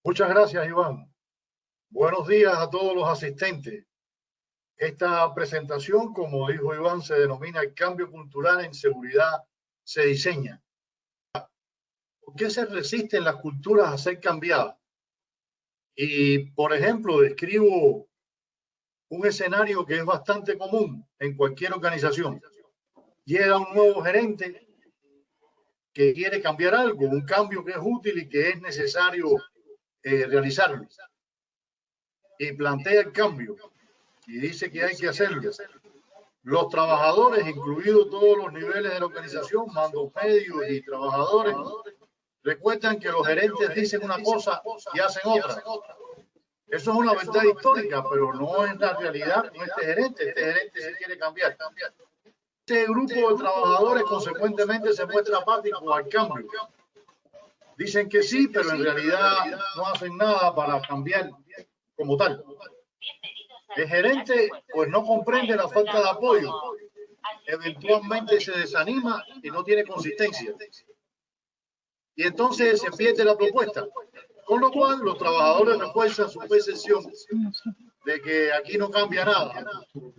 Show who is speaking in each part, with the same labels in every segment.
Speaker 1: Muchas gracias, Iván. Buenos días a todos los asistentes. Esta presentación, como dijo Iván, se denomina El cambio cultural en seguridad se diseña. ¿Por qué se resisten las culturas a ser cambiadas? Y, por ejemplo, describo un escenario que es bastante común en cualquier organización. Llega un nuevo gerente que quiere cambiar algo, un cambio que es útil y que es necesario realizarlo. Y plantea el cambio y dice que hay que hacerlo. Los trabajadores, incluidos todos los niveles de la organización, mandos medios y trabajadores, recuerdan que los gerentes dicen una cosa y hacen otra. Eso es una verdad histórica, pero no es la realidad con este gerente se quiere cambiar. Este grupo de trabajadores consecuentemente se muestra apático al cambio. Dicen que sí, pero en realidad no hacen nada para cambiar como tal. El gerente pues no comprende la falta de apoyo, eventualmente se desanima y no tiene consistencia. Y entonces se pierde la propuesta. Con lo cual los trabajadores refuerzan su percepción de que aquí no cambia nada.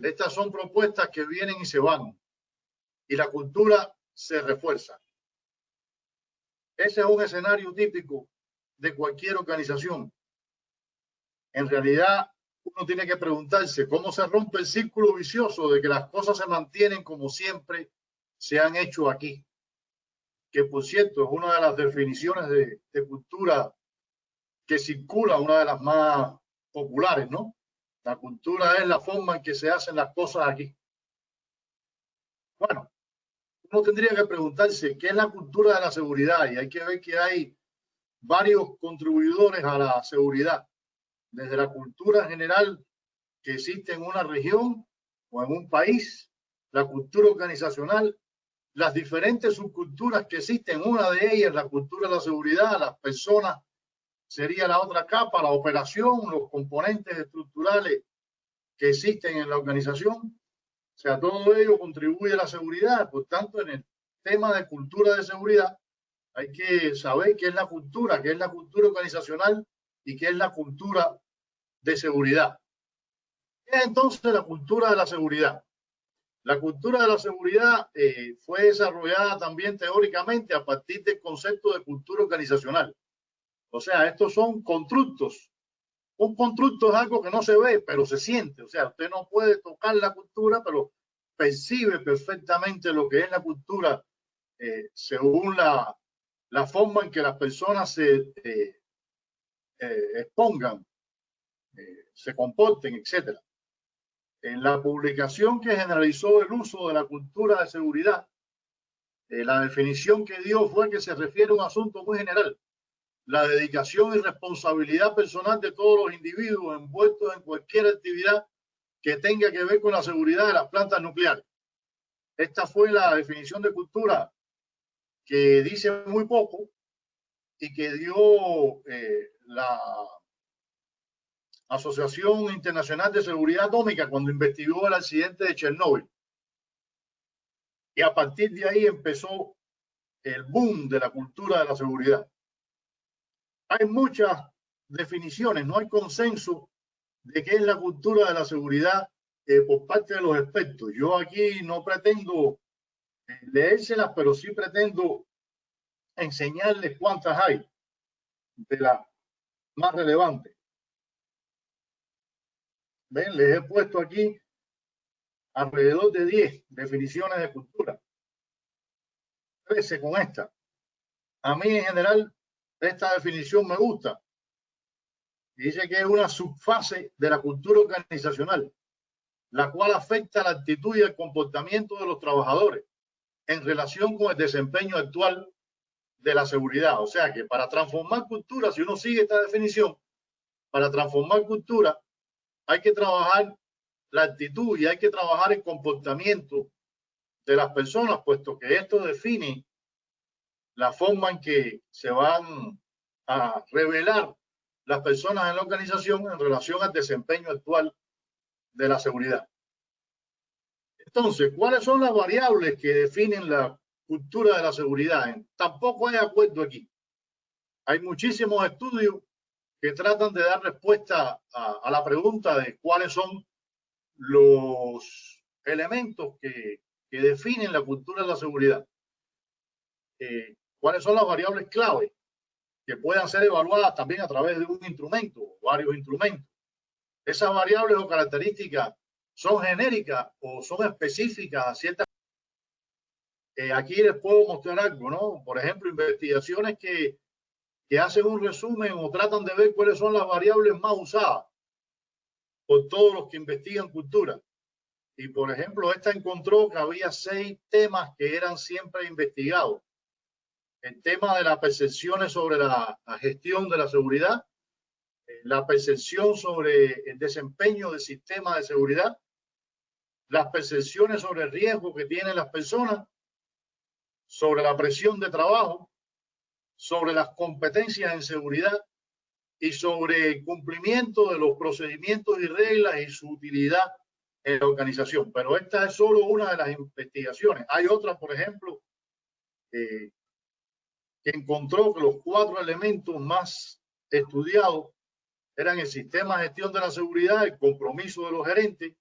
Speaker 1: Estas son propuestas que vienen y se van. Y la cultura se refuerza. Ese es un escenario típico de cualquier organización. En realidad, uno tiene que preguntarse cómo se rompe el círculo vicioso de que las cosas se mantienen como siempre se han hecho aquí. Que por cierto es una de las definiciones de cultura que circula, una de las más populares, ¿no? La cultura es la forma en que se hacen las cosas aquí. Bueno, uno tendría que preguntarse qué es la cultura de la seguridad y hay que ver que hay varios contribuidores a la seguridad, desde la cultura general que existe en una región o en un país, la cultura organizacional, las diferentes subculturas que existen, una de ellas la cultura de la seguridad, las personas sería la otra capa, la operación, los componentes estructurales que existen en la organización. O sea, todo ello contribuye a la seguridad. Por tanto, en el tema de cultura de seguridad, hay que saber qué es la cultura organizacional y qué es la cultura de seguridad. ¿Qué es entonces la cultura de la seguridad? La cultura de la seguridad fue desarrollada también teóricamente a partir del concepto de cultura organizacional. O sea, estos son constructos. Un constructo es algo que no se ve, pero se siente. O sea, usted no puede tocar la cultura, pero percibe perfectamente lo que es la cultura según la forma en que las personas se expongan, se comporten, etc. En la publicación que generalizó el uso de la cultura de seguridad, la definición que dio fue que se refiere a un asunto muy general, la dedicación y responsabilidad personal de todos los individuos envueltos en cualquier actividad que tenga que ver con la seguridad de las plantas nucleares. Esta fue la definición de cultura que dice muy poco y que dio la Asociación Internacional de Seguridad Atómica cuando investigó el accidente de Chernóbil. Y a partir de ahí empezó el boom de la cultura de la seguridad. Hay muchas definiciones, no hay consenso de qué es la cultura de la seguridad por parte de los expertos. Yo aquí no pretendo leérselas, pero sí pretendo enseñarles cuántas hay de las más relevantes. Ven, les he puesto aquí alrededor de 10 definiciones de cultura. 13 con esta. A mí en general esta definición me gusta. Dice que es una subfase de la cultura organizacional, la cual afecta la actitud y el comportamiento de los trabajadores en relación con el desempeño actual de la seguridad. O sea que para transformar cultura, si uno sigue esta definición, para transformar cultura hay que trabajar la actitud y hay que trabajar el comportamiento de las personas, puesto que esto define la forma en que se van a revelar las personas en la organización en relación al desempeño actual de la seguridad. Entonces, ¿cuáles son las variables que definen la cultura de la seguridad? Tampoco hay acuerdo aquí. Hay muchísimos estudios que tratan de dar respuesta a la pregunta de cuáles son los elementos que definen la cultura de la seguridad. ¿Cuáles son las variables clave que puedan ser evaluadas también a través de un instrumento o varios instrumentos? Esas variables o características son genéricas o son específicas a ciertas. Aquí les puedo mostrar algo, ¿no? Por ejemplo, investigaciones que hacen un resumen o tratan de ver cuáles son las variables más usadas por todos los que investigan cultura. Y, por ejemplo, esta encontró que había 6 temas que eran siempre investigados. El tema de las percepciones sobre la gestión de la seguridad, la percepción sobre el desempeño del sistema de seguridad, las percepciones sobre el riesgo que tienen las personas, sobre la presión de trabajo, sobre las competencias en seguridad y sobre el cumplimiento de los procedimientos y reglas y su utilidad en la organización. Pero esta es solo una de las investigaciones. Hay otra, por ejemplo, que encontró que los 4 elementos más estudiados eran el sistema de gestión de la seguridad, el compromiso de los gerentes,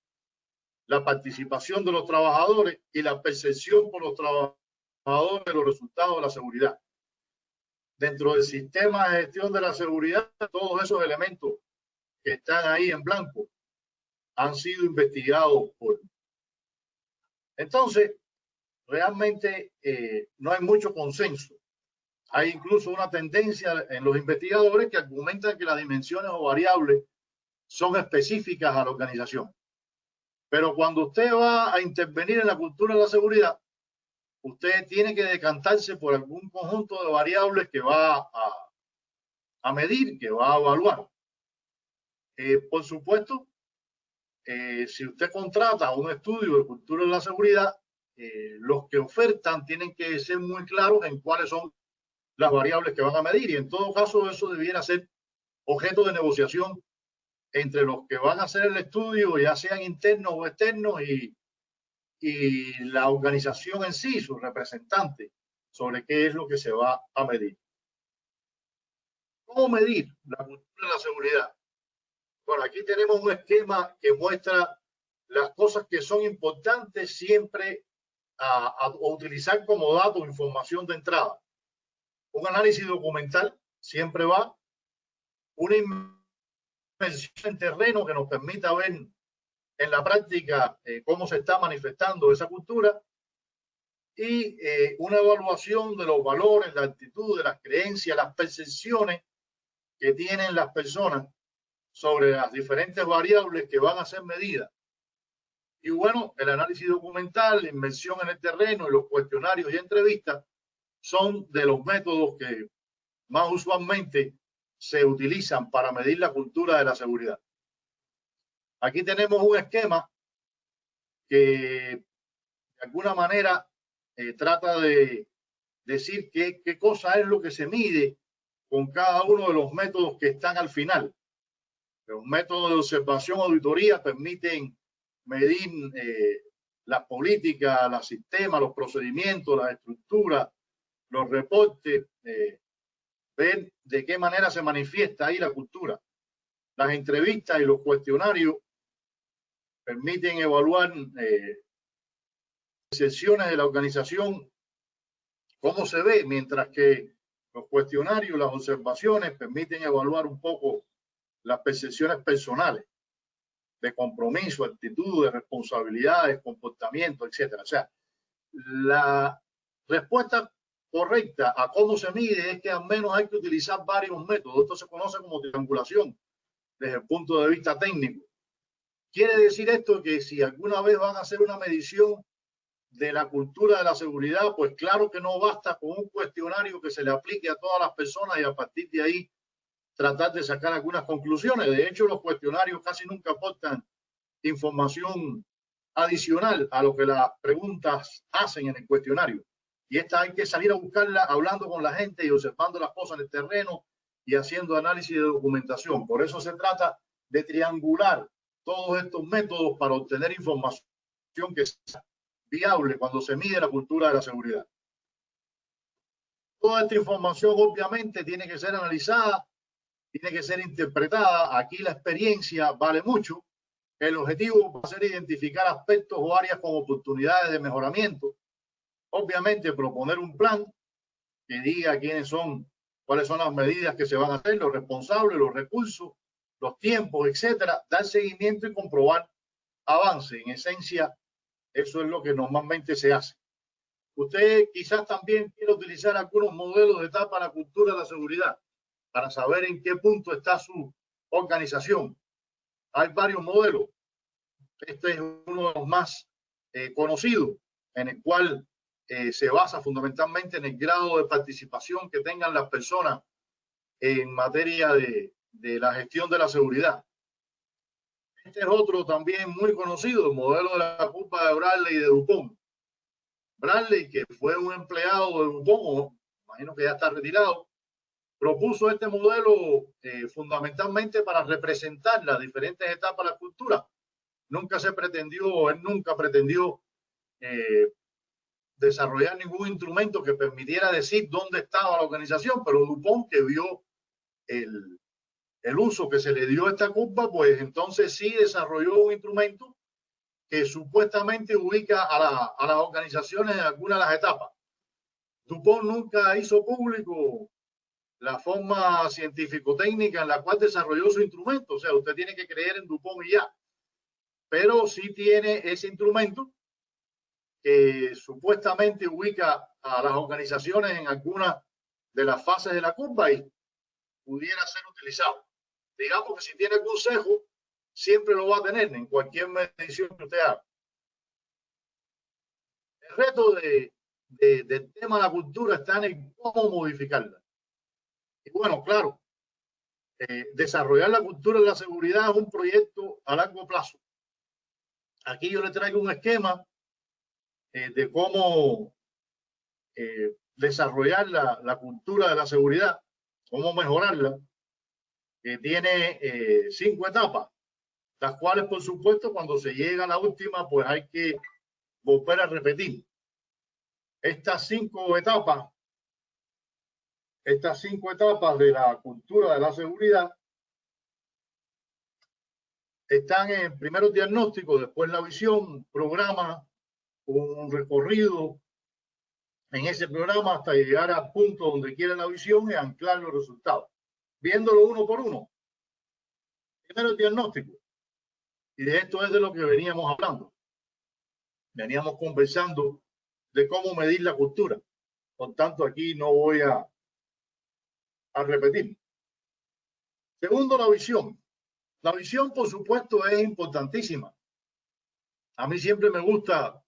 Speaker 1: la participación de los trabajadores y la percepción por los trabajadores de los resultados de la seguridad. Dentro del sistema de gestión de la seguridad, todos esos elementos que están ahí en blanco han sido investigados por. Entonces, realmente no hay mucho consenso. Hay incluso una tendencia en los investigadores que argumentan que las dimensiones o variables son específicas a la organización. Pero cuando usted va a intervenir en la cultura de la seguridad, usted tiene que decantarse por algún conjunto de variables que va a medir, que va a evaluar. Por supuesto, si usted contrata un estudio de cultura de la seguridad, los que ofertan tienen que ser muy claros en cuáles son las variables que van a medir, y en todo caso eso debiera ser objeto de negociación entre los que van a hacer el estudio, ya sean internos o externos, y la organización en sí, sus representantes, sobre qué es lo que se va a medir. ¿Cómo medir la cultura de la seguridad? Bueno, aquí tenemos un esquema que muestra las cosas que son importantes siempre a utilizar como dato o información de entrada. Un análisis documental siempre va, una inmersión en terreno que nos permita ver en la práctica cómo se está manifestando esa cultura, y una evaluación de los valores, la actitud, de las creencias, las percepciones que tienen las personas sobre las diferentes variables que van a ser medidas. Y bueno, el análisis documental, la inmersión en el terreno y los cuestionarios y entrevistas son de los métodos que más usualmente se utilizan para medir la cultura de la seguridad. Aquí tenemos un esquema que de alguna manera trata de decir qué cosa es lo que se mide con cada uno de los métodos que están al final. Los métodos de observación auditoría permiten medir las políticas, los sistemas, los procedimientos, las estructuras, los reportes, ver de qué manera se manifiesta ahí la cultura. Las entrevistas y los cuestionarios permiten evaluar sesiones de la organización, cómo se ve, mientras que los cuestionarios, las observaciones permiten evaluar un poco las percepciones personales de compromiso, actitud, de responsabilidades, comportamiento, etcétera. O sea, la respuesta correcta a cómo se mide es que al menos hay que utilizar varios métodos. Esto se conoce como triangulación desde el punto de vista técnico. Quiere decir esto que si alguna vez van a hacer una medición de la cultura de la seguridad, pues claro que no basta con un cuestionario que se le aplique a todas las personas y a partir de ahí tratar de sacar algunas conclusiones. De hecho, los cuestionarios casi nunca aportan información adicional a lo que las preguntas hacen en el cuestionario. Y esta hay que salir a buscarla hablando con la gente y observando las cosas en el terreno y haciendo análisis de documentación. Por eso se trata de triangular todos estos métodos para obtener información que sea viable cuando se mide la cultura de la seguridad. Toda esta información obviamente tiene que ser analizada tiene que ser interpretada. Aquí la experiencia vale mucho. El objetivo va a ser identificar aspectos o áreas con oportunidades de mejoramiento. Obviamente, proponer un plan que diga cuáles son las medidas que se van a hacer, los responsables, los recursos, los tiempos, etcétera. Dar seguimiento y comprobar avance. En esencia, eso es lo que normalmente se hace. Usted quizás también quiere utilizar algunos modelos de etapa de la cultura de la seguridad para saber en qué punto está su organización. Hay varios modelos. Este es uno de los más conocidos, en el cual se basa fundamentalmente en el grado de participación que tengan las personas en materia de la gestión de la seguridad. Este es otro también muy conocido, el modelo de la curva de Bradley y de Dupont. Bradley, que fue un empleado de Dupont, imagino que ya está retirado, propuso este modelo fundamentalmente para representar las diferentes etapas de la cultura. Él nunca pretendió desarrollar ningún instrumento que permitiera decir dónde estaba la organización, pero Dupont, que vio el uso que se le dio a esta curva, pues entonces sí desarrolló un instrumento que supuestamente ubica a las organizaciones en alguna de las etapas. Dupont nunca hizo público la forma científico-técnica en la cual desarrolló su instrumento. O sea, usted tiene que creer en Dupont y ya. Pero sí tiene ese instrumento que supuestamente ubica a las organizaciones en alguna de las fases de la curva y pudiera ser utilizado. Digamos que si tiene consejo, siempre lo va a tener en cualquier medición que usted haga. El reto del tema de la cultura está en cómo modificarla. Y bueno, claro, desarrollar la cultura de la seguridad es un proyecto a largo plazo. Aquí yo le traigo un esquema de cómo desarrollar la cultura de la seguridad, cómo mejorarla, que tiene 5 etapas, las cuales, por supuesto, cuando se llega a la última, pues hay que volver a repetir. Estas 5 etapas de la cultura de la seguridad están en primero el diagnóstico, después la visión, programa, un recorrido en ese programa hasta llegar al punto donde quiere la visión y anclar los resultados, viéndolo uno por uno. Primero el diagnóstico. Y de esto es de lo que veníamos hablando. Veníamos conversando de cómo medir la cultura. Por tanto, aquí no voy a repetir. Segundo, la visión. La visión, por supuesto, es importantísima. A mí siempre me gusta,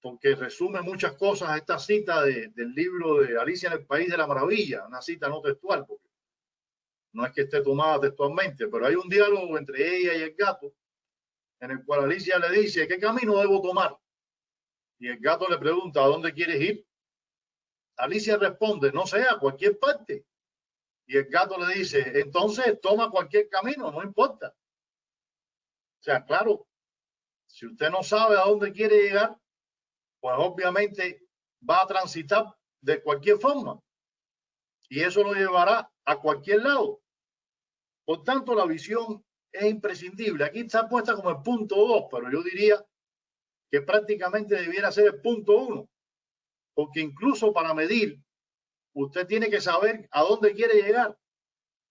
Speaker 1: porque resume muchas cosas, esta cita del libro de Alicia en el País de la Maravilla, una cita no textual, porque no es que esté tomada textualmente, pero hay un diálogo entre ella y el gato, en el cual Alicia le dice, ¿qué camino debo tomar? Y el gato le pregunta, ¿a dónde quieres ir? Alicia responde, no sé, a cualquier parte. Y el gato le dice, entonces toma cualquier camino, no importa. O sea, claro, si usted no sabe a dónde quiere llegar, pues obviamente va a transitar de cualquier forma. Y eso lo llevará a cualquier lado. Por tanto, la visión es imprescindible. Aquí está puesta como el punto 2, pero yo diría que prácticamente debiera ser el punto 1. Porque incluso para medir, usted tiene que saber a dónde quiere llegar.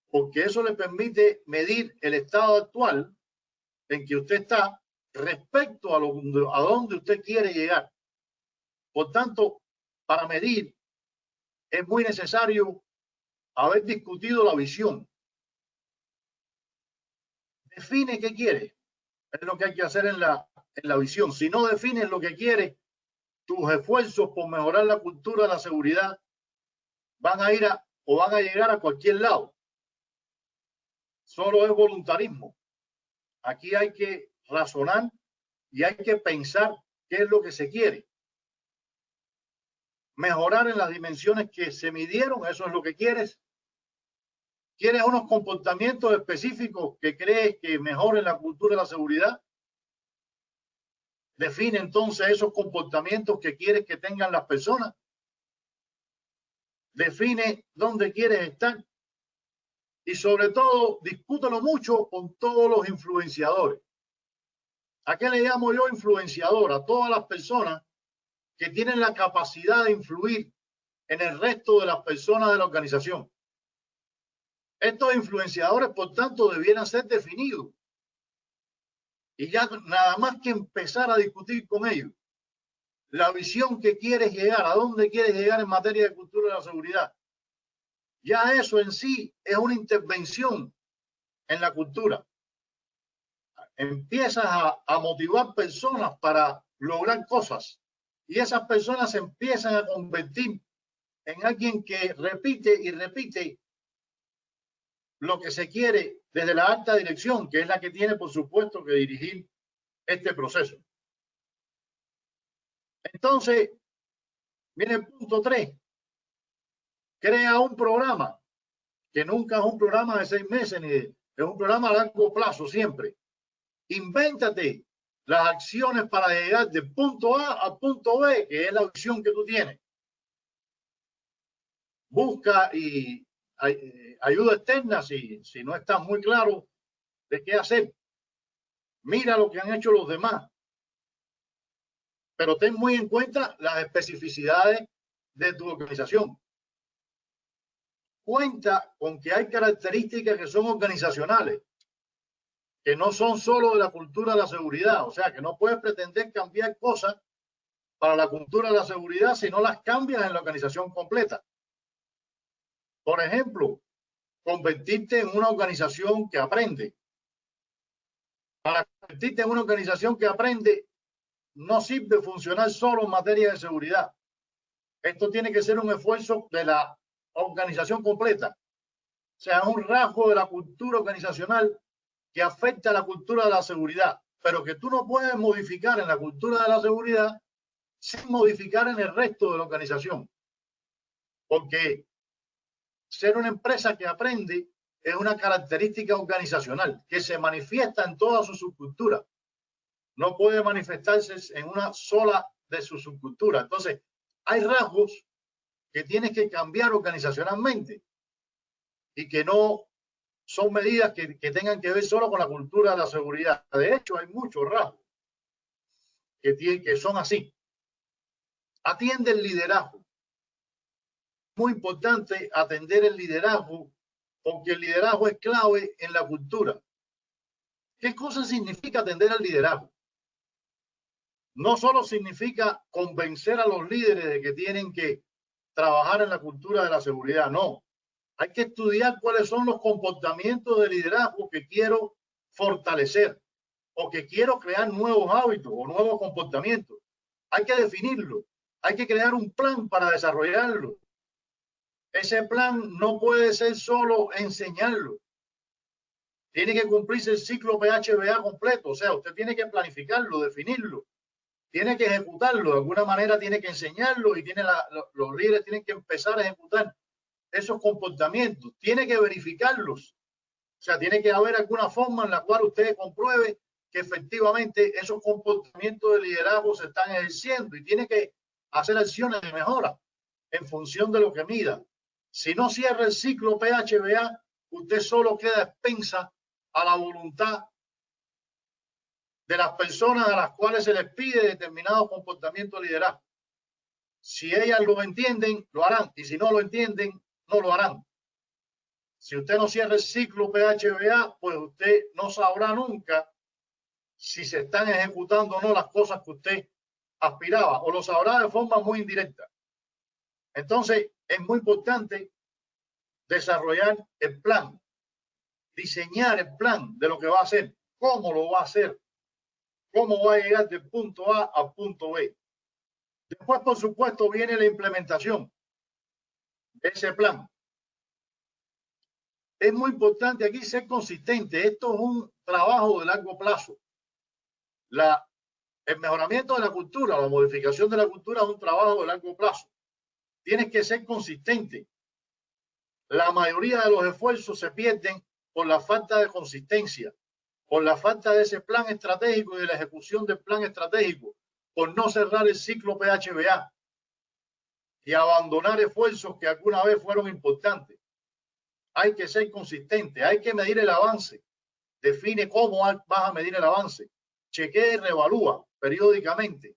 Speaker 1: Porque eso le permite medir el estado actual en que usted está respecto a dónde usted quiere llegar. Por tanto, para medir es muy necesario haber discutido la visión. Define qué quiere. Es lo que hay que hacer en la visión. Si no defines lo que quiere, tus esfuerzos por mejorar la cultura de la seguridad van a llegar a cualquier lado. Solo es voluntarismo. Aquí hay que razonar y hay que pensar qué es lo que se quiere. Mejorar en las dimensiones que se midieron, eso es lo que quieres. ¿Quieres unos comportamientos específicos que crees que mejoren la cultura de la seguridad? Define entonces esos comportamientos que quieres que tengan las personas. Define dónde quieres estar. Y sobre todo, discútelo mucho con todos los influenciadores. ¿A qué le llamo yo influenciador? A todas las personas que tienen la capacidad de influir en el resto de las personas de la organización. Estos influenciadores, por tanto, debieran ser definidos. Y ya nada más que empezar a discutir con ellos la visión que quieres llegar, a dónde quieres llegar en materia de cultura de la seguridad. Ya eso en sí es una intervención en la cultura. Empiezas a motivar personas para lograr cosas y esas personas se empiezan a convertir en alguien que repite y repite lo que se quiere desde la alta dirección, que es la que tiene, por supuesto, que dirigir este proceso. Entonces, viene el punto 3. Crea un programa, que nunca es un programa de 6 meses, es un programa a largo plazo siempre. Invéntate las acciones para llegar del punto A al punto B, que es la visión que tú tienes. Busca y ayuda externa si no estás muy claro de qué hacer. Mira lo que han hecho los demás. Pero ten muy en cuenta las especificidades de tu organización. Cuenta con que hay características que son organizacionales, que no son solo de la cultura de la seguridad. O sea, que no puedes pretender cambiar cosas para la cultura de la seguridad si no las cambias en la organización completa. Por ejemplo, convertirte en una organización que aprende. Para convertirte en una organización que aprende, no sirve funcionar solo en materia de seguridad. Esto tiene que ser un esfuerzo de la organización completa. O sea, es un rasgo de la cultura organizacional que afecta a la cultura de la seguridad, pero que tú no puedes modificar en la cultura de la seguridad sin modificar en el resto de la organización. Porque ser una empresa que aprende es una característica organizacional que se manifiesta en toda su subcultura. No puede manifestarse en una sola de sus subculturas. Entonces, hay rasgos que tienes que cambiar organizacionalmente y que no son medidas que tengan que ver solo con la cultura de la seguridad. De hecho, hay muchos rasgos que son así. Atiende el liderazgo. Muy importante atender el liderazgo, porque el liderazgo es clave en la cultura. ¿Qué cosa significa atender al liderazgo? No solo significa convencer a los líderes de que tienen que trabajar en la cultura de la seguridad, no. Hay que estudiar cuáles son los comportamientos de liderazgo que quiero fortalecer o que quiero crear nuevos hábitos o nuevos comportamientos. Hay que definirlo. Hay que crear un plan para desarrollarlo. Ese plan no puede ser solo enseñarlo. Tiene que cumplirse el ciclo PHBA completo. O sea, usted tiene que planificarlo, definirlo. Tiene que ejecutarlo. De alguna manera tiene que enseñarlo y los líderes tienen que empezar a ejecutar esos comportamientos. Tiene que verificarlos. O sea, tiene que haber alguna forma en la cual usted compruebe que efectivamente esos comportamientos de liderazgo se están ejerciendo y tiene que hacer acciones de mejora en función de lo que mida. Si no cierra el ciclo PHBA, usted solo queda expensa a la voluntad de las personas a las cuales se les pide determinado comportamiento de liderazgo. Si ellas lo entienden, lo harán, y si no lo entienden, no lo harán. Si usted no cierra el ciclo PHBA, pues usted no sabrá nunca si se están ejecutando o no las cosas que usted aspiraba, o lo sabrá de forma muy indirecta. Entonces, es muy importante desarrollar el plan, diseñar el plan de lo que va a hacer, cómo lo va a hacer, cómo va a llegar del punto A al punto B. Después, por supuesto, viene la implementación de ese plan. Es muy importante aquí ser consistente. Esto es un trabajo de largo plazo. El mejoramiento de la cultura, la modificación de la cultura es un trabajo de largo plazo. Tienes que ser consistente. La mayoría de los esfuerzos se pierden por la falta de consistencia, por la falta de ese plan estratégico y de la ejecución del plan estratégico, por no cerrar el ciclo PHBA y abandonar esfuerzos que alguna vez fueron importantes. Hay que ser consistente, hay que medir el avance. Define cómo vas a medir el avance. Chequea y reevalúa periódicamente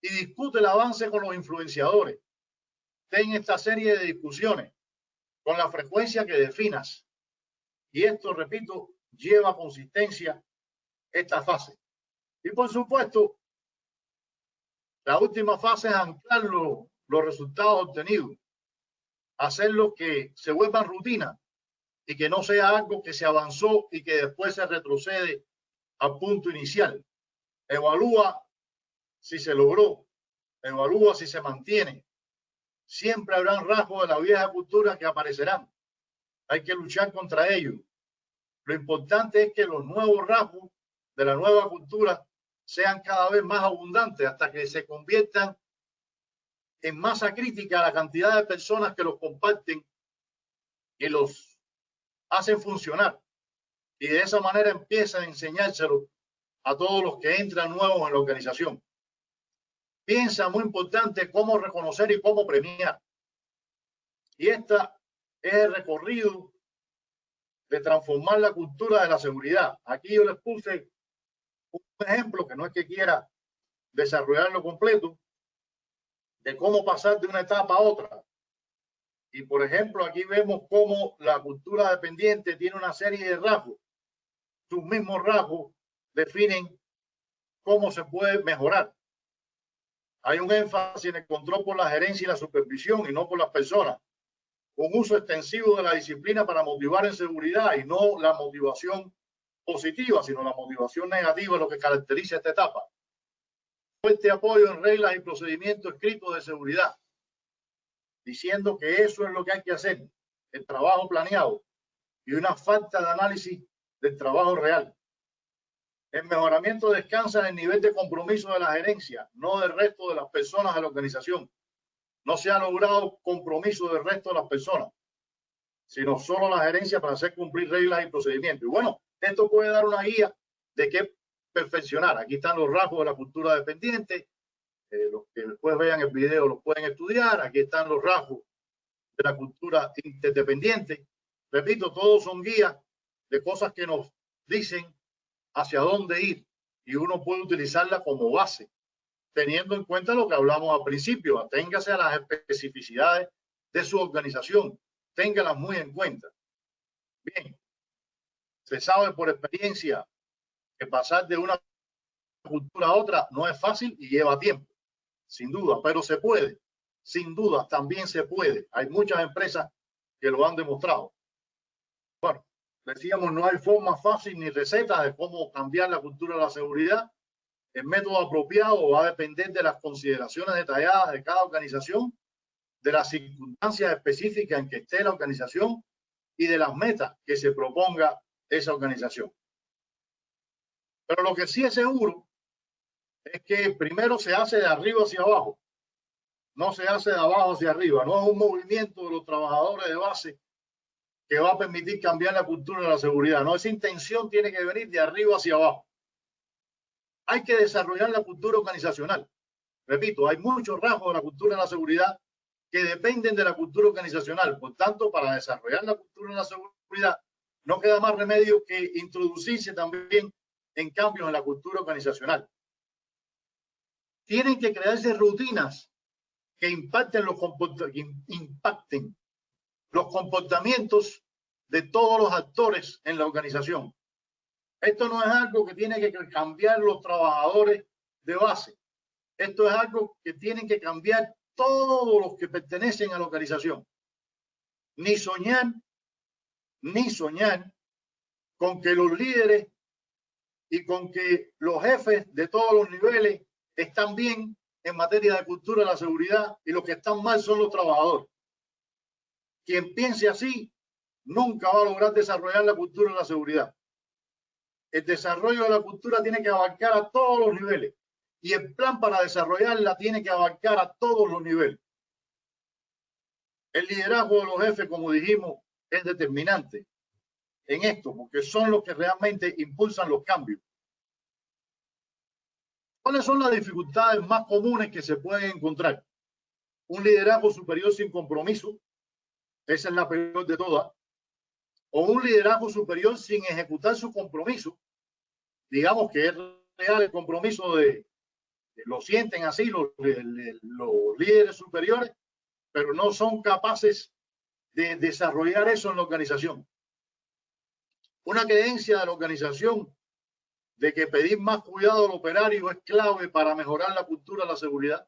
Speaker 1: y discute el avance con los influenciadores. Ten esta serie de discusiones con la frecuencia que definas. Y esto, repito, lleva consistencia esta fase. Y por supuesto, la última fase es anclar los resultados obtenidos, hacerlo que se vuelvan rutina y que no sea algo que se avanzó y que después se retrocede al punto inicial. Evalúa si se logró, evalúa si se mantiene. Siempre habrán rasgos de la vieja cultura que aparecerán. Hay que luchar contra ellos. Lo importante es que los nuevos rasgos de la nueva cultura sean cada vez más abundantes hasta que se conviertan en masa crítica la cantidad de personas que los comparten y los hacen funcionar. Y de esa manera empiezan a enseñárselo a todos los que entran nuevos en la organización. Piensa, muy importante, cómo reconocer y cómo premiar. Y este es el recorrido de transformar la cultura de la seguridad. Aquí yo les puse un ejemplo que no es que quiera desarrollarlo completo, de cómo pasar de una etapa a otra. Y por ejemplo, aquí vemos cómo la cultura dependiente tiene una serie de rasgos. Sus mismos rasgos definen cómo se puede mejorar. Hay un énfasis en el control por la gerencia y la supervisión y no por las personas. Un uso extensivo de la disciplina para motivar en seguridad y no la motivación positiva, sino la motivación negativa es lo que caracteriza esta etapa. Fuerte apoyo en reglas y procedimientos escritos de seguridad, diciendo que eso es lo que hay que hacer, el trabajo planeado, y una falta de análisis del trabajo real. El mejoramiento descansa en el nivel de compromiso de la gerencia, no del resto de las personas de la organización. No se ha logrado compromiso del resto de las personas, sino solo la gerencia para hacer cumplir reglas y procedimientos. Y bueno, esto puede dar una guía de qué perfeccionar. Aquí están los rasgos de la cultura dependiente. Los que después vean el video los pueden estudiar. Aquí están los rasgos de la cultura interdependiente. Repito, todos son guías de cosas que nos dicen hacia dónde ir y uno puede utilizarla como base, teniendo en cuenta lo que hablamos al principio. Aténgase a las especificidades de su organización, téngalas muy en cuenta. Bien, se sabe por experiencia que pasar de una cultura a otra no es fácil y lleva tiempo, sin duda, pero se puede, sin duda también se puede. Hay muchas empresas que lo han demostrado. Bueno, decíamos, no hay forma fácil ni receta de cómo cambiar la cultura de la seguridad. El método apropiado va a depender de las consideraciones detalladas de cada organización, de las circunstancias específicas en que esté la organización y de las metas que se proponga esa organización. Pero lo que sí es seguro es que primero se hace de arriba hacia abajo, no se hace de abajo hacia arriba. No es un movimiento de los trabajadores de base que va a permitir cambiar la cultura de la seguridad. No, esa intención tiene que venir de arriba hacia abajo. Hay que desarrollar la cultura organizacional. Repito, hay muchos rasgos de la cultura de la seguridad que dependen de la cultura organizacional. Por tanto, para desarrollar la cultura de la seguridad, no queda más remedio que introducirse también en cambios en la cultura organizacional. Tienen que crearse rutinas que impacten los comportamientos de todos los actores en la organización. Esto no es algo que tiene que cambiar los trabajadores de base. Esto es algo que tienen que cambiar todos los que pertenecen a la organización. Ni soñar con que los líderes y con que los jefes de todos los niveles están bien en materia de cultura de la seguridad y los que están mal son los trabajadores. Quien piense así nunca va a lograr desarrollar la cultura de la seguridad. El desarrollo de la cultura tiene que abarcar a todos los niveles y el plan para desarrollarla tiene que abarcar a todos los niveles. El liderazgo de los jefes, como dijimos, es determinante en esto porque son los que realmente impulsan los cambios. ¿Cuáles son las dificultades más comunes que se pueden encontrar? Un liderazgo superior sin compromiso. Esa es la peor de todas. o un liderazgo superior sin ejecutar su compromiso, digamos que es real el compromiso lo sienten así los líderes superiores, pero no son capaces de desarrollar eso en la organización. Una creencia de la organización de que pedir más cuidado al operario es clave para mejorar la cultura de la seguridad.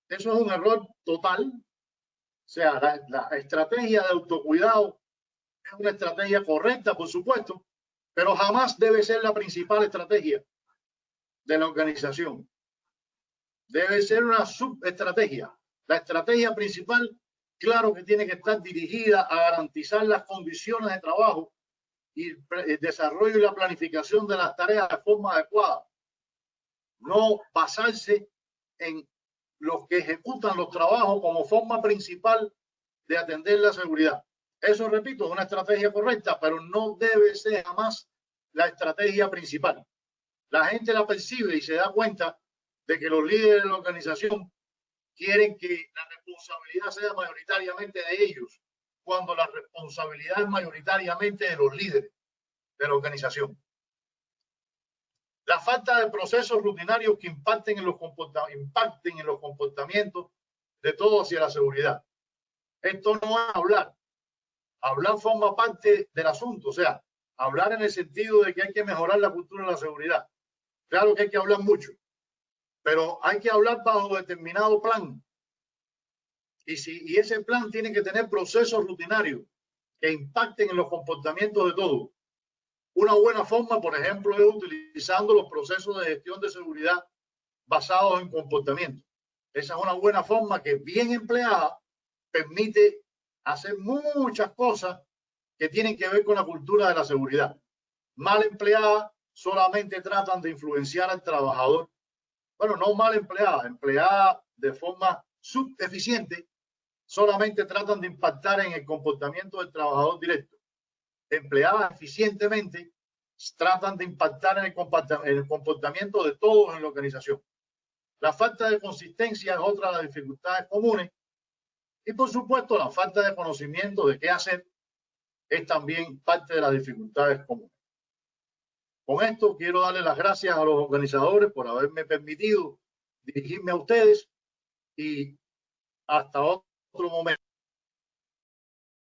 Speaker 1: Eso es un error total. O sea, la estrategia de autocuidado es una estrategia correcta, por supuesto, pero jamás debe ser la principal estrategia de la organización. Debe ser una subestrategia. La estrategia principal, claro que tiene que estar dirigida a garantizar las condiciones de trabajo y el desarrollo y la planificación de las tareas de forma adecuada. No basarse en los que ejecutan los trabajos como forma principal de atender la seguridad. Eso, repito, es una estrategia correcta, pero no debe ser jamás la estrategia principal. La gente la percibe y se da cuenta de que los líderes de la organización quieren que la responsabilidad sea mayoritariamente de ellos, cuando la responsabilidad es mayoritariamente de los líderes de la organización. La falta de procesos rutinarios que impacten en los comportamientos de todos hacia la seguridad. Esto no es hablar. Hablar forma parte del asunto, o sea, hablar en el sentido de que hay que mejorar la cultura de la seguridad. Claro que hay que hablar mucho, pero hay que hablar bajo determinado plan. Y ese plan tiene que tener procesos rutinarios que impacten en los comportamientos de todos. Una buena forma, por ejemplo, es utilizando los procesos de gestión de seguridad basados en comportamiento. Esa es una buena forma que, bien empleada, permite hacer muchas cosas que tienen que ver con la cultura de la seguridad. Mal empleada, solamente tratan de influenciar al trabajador. Bueno, no mal empleada, empleada de forma subeficiente, solamente tratan de impactar en el comportamiento del trabajador directo. Empleadas eficientemente, tratan de impactar en el comportamiento de todos en la organización. La falta de consistencia es otra de las dificultades comunes y, por supuesto, la falta de conocimiento de qué hacer es también parte de las dificultades comunes. Con esto quiero darle las gracias a los organizadores por haberme permitido dirigirme a ustedes y hasta otro momento.